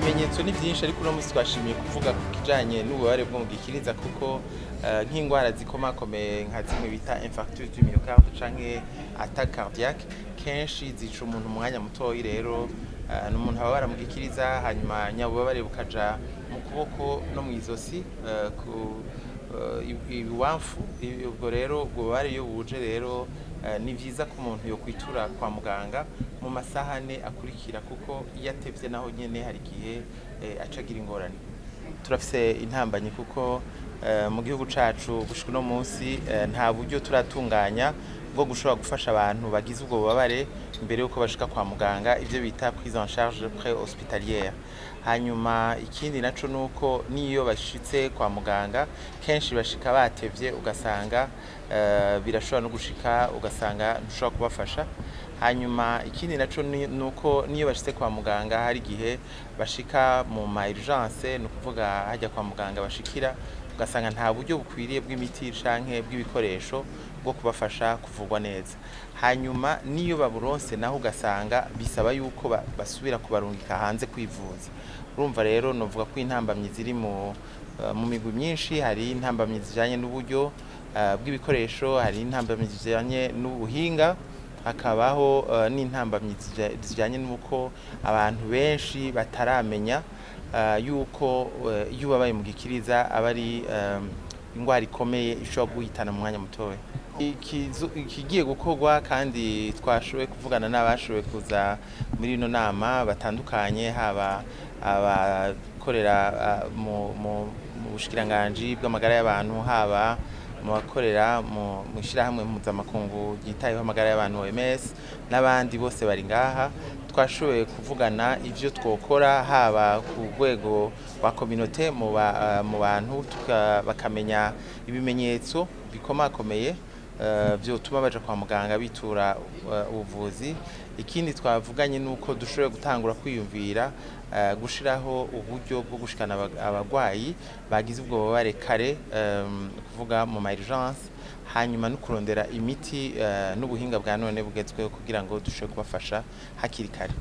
ibimenyetso ni byinshi ariko uno munsi twashimiye kuvuga ku kijanye n'ububabare bwo mu gikiriza kuko nk'indwara zikomakomeye nka zimwe bita infarctus du myocarde canke attaque cardiaque kenshi zica umuntu umwanya mutoyi rero n'umuntu ababara mu gikiriza hanyuma nyabubabare bukaja mu kuboko no mu izosi ku ibiwamfu ubwo rero ubwo bubabare iyo buje rero ni vyiza ko umuntu yo kwitura kwa muganga mu masaha ane akurikira kuko iyo atevye naho nyene hari igihe acagira ingorane turafise intambanyi kuko mu gihugu cacu gushika no munsi nta buryo turatunganya bwo gushobora gufasha abantu bagize ubwo bubabare imbere yuko bashika kwa muganga ivyo bita prise en charge pré-hospitalière hanyuma ikindi naco nuko niyo bashitse kwa muganga kenshi bashika batevye ugasanga birashobora no gushika ugasanga ntushobora kubafasha hanyuma ikindi naco nuko niyo bashitse kwa muganga hari gihe bashika mu ma urgence no kuvuga hajya kwa muganga bashikira ugasanga nta buryo bukwiriye bw'imiti canke bw'ibikoresho bwo kubafasha kuvurwa neza hanyuma niyo baburonse naho ugasanga bisaba yuko basubira kubarungika hanze kwivuza urumva rero novuga ko intambamyi ziri mu migwi myinshi hari intambamyi zijanye n'uburyo bw'ibikoresho hari intambamyi zijanye n'ubuhinga hakabaho n'intambamyi zijanye n'uko abantu benshi bataramenya yuko iyo babaye mu gikiriza abari ingwara ikomeye ishobora guhitana mu mwanya mutoya ikigiye gukorwa kandi twashoboye kuvugana n'abashoboye kuza muri ino nama batandukanye haba abakorera mu bushikiranganji bw'amagara y'abantu haba mu bakorera mu shirahamwe mpuzamakungu ryitayeho amagara y'abantu OMS n'abandi bose bari ngaha twashoboye kuvugana ivyo twokora haba ku rwego rwa communauté mu bantu bakamenya ibimenyetso bikomakomeye vyotuma baja kwa muganga bitura ubuvuzi ikindi twavuganye nuko dushoboye gutangura kwiyumvira gushiraho uburyo bwo gushikana abagwayi bagize ubwo bubabare kare kuvuga mu ma urgence hanyuma no kurondera imiti n'ubuhinga bwa none bugezweho kugira ngo dushobore kubafasha hakiri kare.